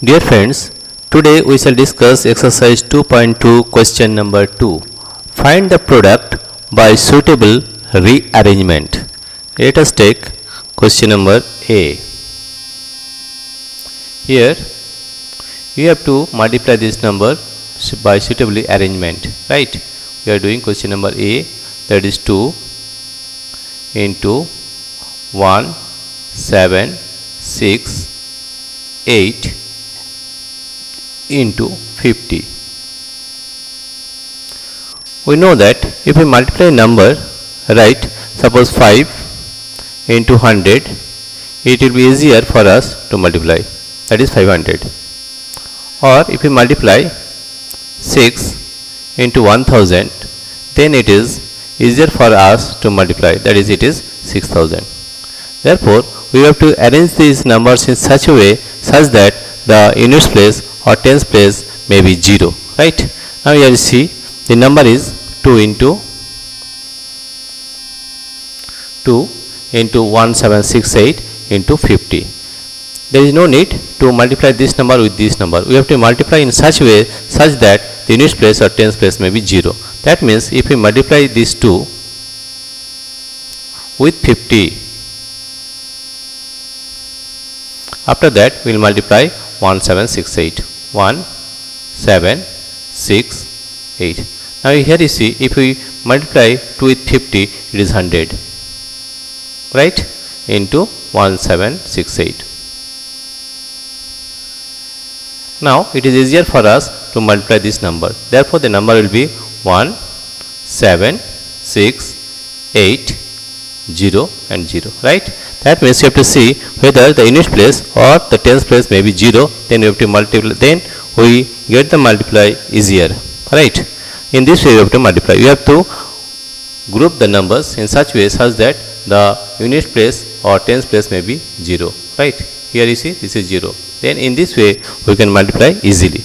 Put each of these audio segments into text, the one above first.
Dear friends, today we shall discuss exercise 2.2 question number 2. Find the product by suitable rearrangement. Let us take question number A. Here you have to multiply this number by suitable arrangement, right? We are doing question number A, that is 2 into 1, 7, 6, 8 into 50. We know that if we multiply number, right, suppose 5 into 100, it will be easier for us to multiply, that is 500. Or if we multiply 6 into 1000, then it is easier for us to multiply, that is it is 6000. Therefore, we have to arrange these numbers in such a way such that the units place or tens place may be 0, right? Now here you see the number is 2 into 1768 into 50. There is no need to multiply this number with this number. We have to multiply in such a way such that the units place or tens place may be 0. That means if we multiply these 2 with 50, after that we will multiply 1768. 1768. Now here you see, if we multiply 2 with 50, it is 100, right, into 1768. Now it is easier for us to multiply this number. Therefore, the number will be 1768 0 and 0, right? That means you have to see whether the units place or the tens place may be 0, then you have to multiply, then we get the multiply easier, right? In this way you have to multiply. You have to group the numbers in such way such that the units place or tens place may be 0, right? Here you see this is 0. Then in this way we can multiply easily.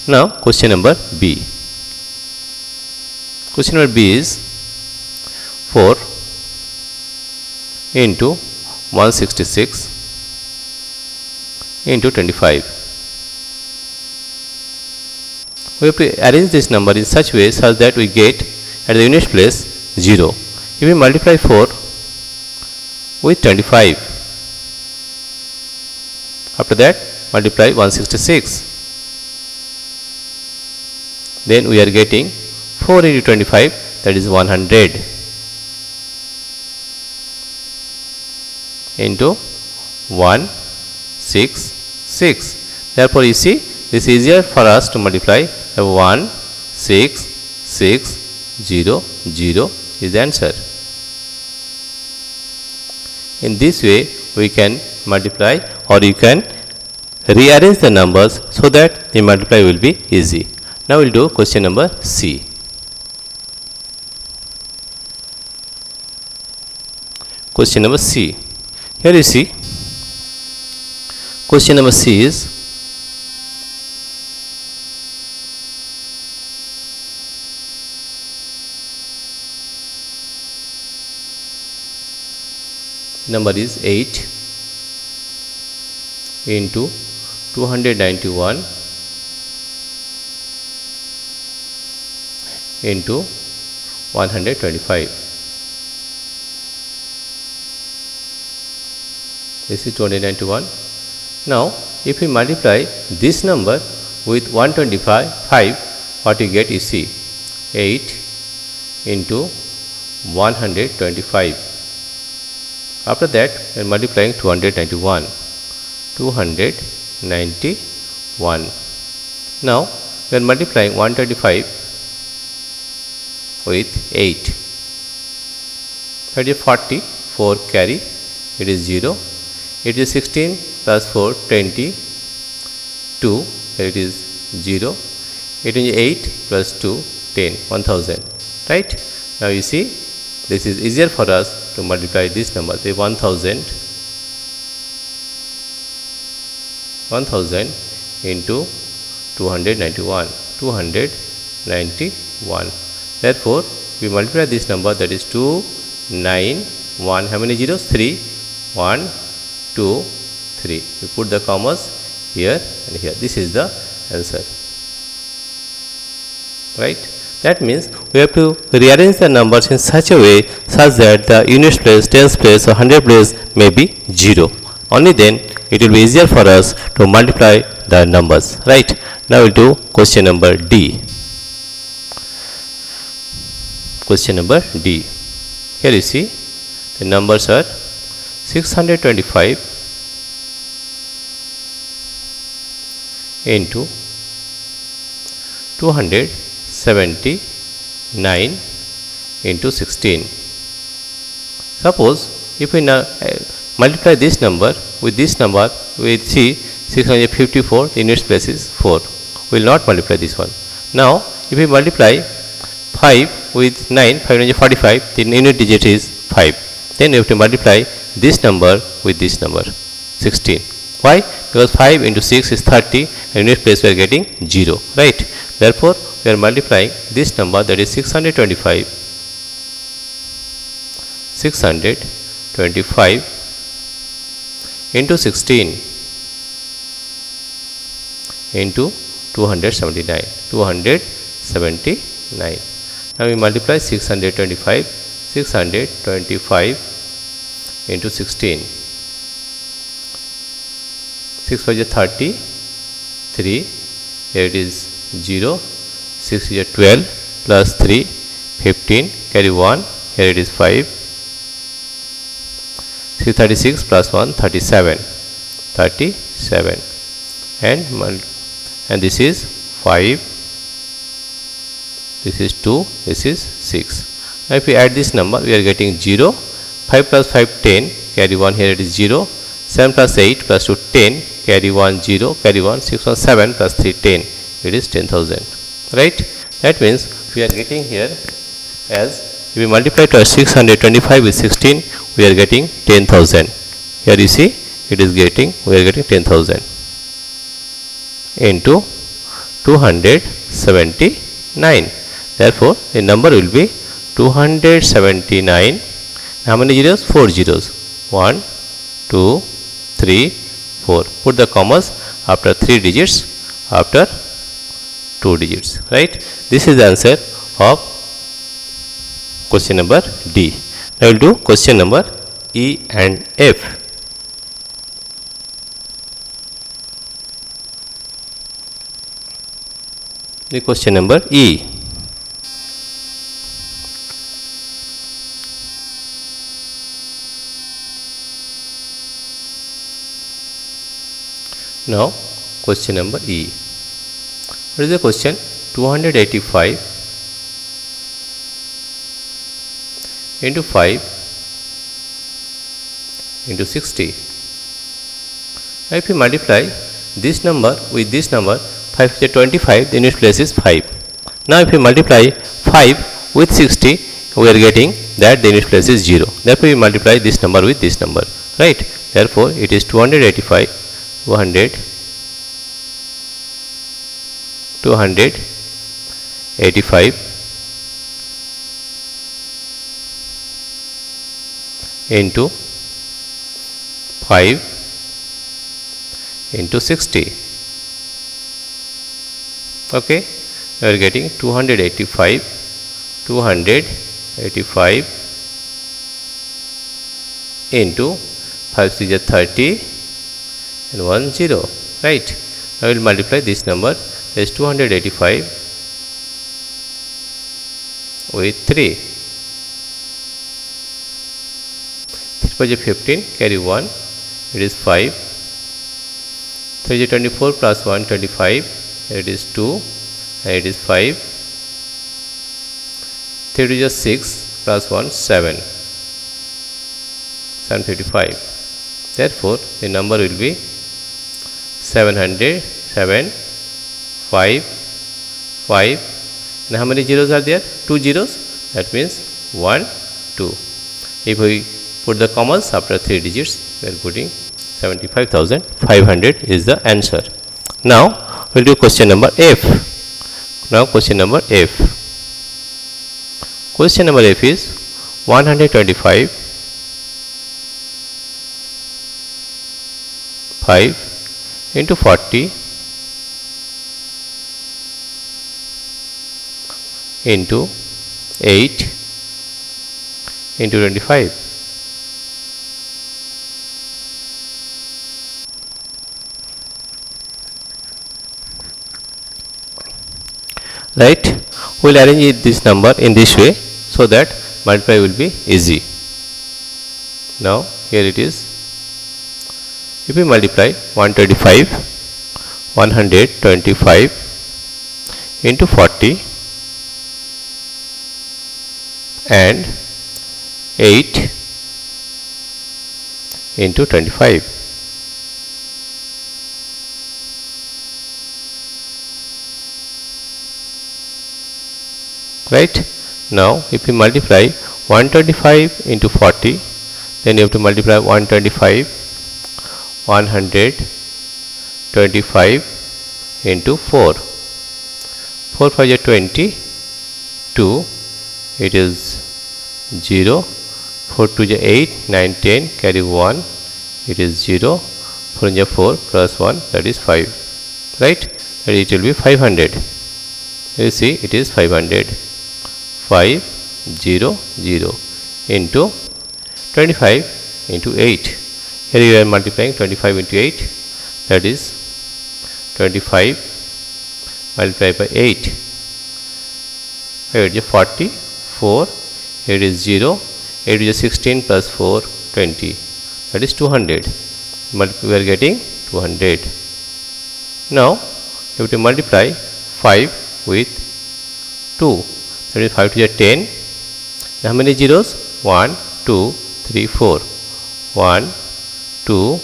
Now question number B. Question number B is 4 into 166 into 25. We have to arrange this number in such way such that we get at the units place 0. If we multiply 4 with 25, after that multiply 166, then we are getting 4 into 25, that is 100 into 166. Therefore, you see this is easier for us to multiply. 1660 is the answer. In this way we can multiply, or you can rearrange the numbers so that the multiply will be easy. Now we will do question number C. Question number C. Here you see, question number C is number is 8 into 291 into 125. This is 291. Now if we multiply this number with 125, what you get, you see 8 into 125. After that we are multiplying 291. Now we are multiplying 125 with 8. That is 40, 4 carry, it is 0. It is 16 plus 4, 22, it is 0. It is 8 plus 2, 10, 1000, right? Now you see this is easier for us to multiply this number, the 1000 into 291. Therefore, we multiply this number, that is 291. How many zeros? 3. 1, 2, 3. We put the commas here and here. This is the answer, right? That means we have to rearrange the numbers in such a way such that the units place, tens place or 100 place may be 0. Only then it will be easier for us to multiply the numbers, right? Now we'll do question number D. Question number D. Here you see the numbers are 625 into 279 into 16. Suppose if we multiply this number, we will see 654, the units place is 4. We will not multiply this one. Now if we multiply 5 with 9, 545, the unit digit is 5. Then we have to multiply this number with this number 16. Why? Because 5 into 6 is 30 and unit place we are getting 0, right? Therefore we are multiplying this number, that is 625 into 16 into 279. Now we multiply 625 into 16. 6 5 is 30, 3, here it is 0, 6 is 12 plus 3, 15, carry 1, here it is 5, 636 plus 1, 37, and this is 5, this is 2, this is 6. Now if we add this number, we are getting 0, 5 plus 5, 10, carry 1, here it is 0, 7 plus 8 plus 2, 10, carry 1, 0, carry 1, 6 1, 7 plus 3, 10, it is 10,000, right? That means we are getting here, as if we multiply to 625 with 16, we are getting 10,000. Here you see, it is getting, we are getting 10,000 into 279. Therefore the number will be 279. How many zeros? 4 zeros. 1, 2, 3, 4. Put the commas after 3 digits, after 2 digits, right? This is the answer of question number D. Now we will do question number E and F. The question number E. Now question number E. What is the question? 285 into 5 into 60. Now if you multiply this number with this number, 5 is 25, the unit place is 5. Now if you multiply 5 with 60, we are getting that the unit place is 0. Therefore we multiply this number with this number, right? Therefore it is 285 into 5 into 60. Okay, we are getting 285 into 5 6 is 30 and 1 0, right? Now we will multiply this number, that is 285 with 3. 3 is 15, carry 1, it is 5. 3 is 24 plus 1, 25, it is 2 and it is 5. 3 is 6 plus 1, 7. 755. Therefore the number will be 700, 7, 5, 5, and how many zeros are there? 2 zeros, that means 1, 2. If we put the commas after 3 digits, we are putting 75,500 is the answer. Now we will do question number F. Now question number F. Question number F is 125 5 into 40 into 8 into 25. Right, we will arrange this number in this way so that multiply will be easy. Now here it is. If we multiply 125 into 40 and 8 into 25. Right, now if we multiply 125 into 40, then you have to multiply 125 into 4. 4 5 is 20, 2, it is 0, 4 2 is 8, 9 10, carry 1, it is 0, 4 is 4 plus 1, that is 5. Right, and it will be 500. You see, it is 500. 5 0 0 into 25 into 8. Here you are multiplying 25 into 8, that is 25 multiplied by 8. Here it is 40, 4, here it is 0, 8 is 16 plus 4, 20, that is 200. We are getting 200. Now you have to multiply 5 with 2. That is 5 to the 10. How many zeros? 1, 2, 3, 4. 1, 2,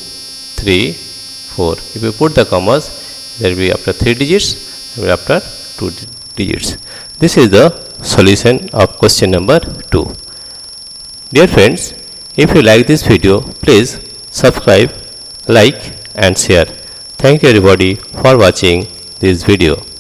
3, 4. If you put the commas, there will be after 3 digits, there will be after 2 digits. This is the solution of question number 2. Dear friends, if you like this video, please subscribe, like and share. Thank you everybody for watching this video.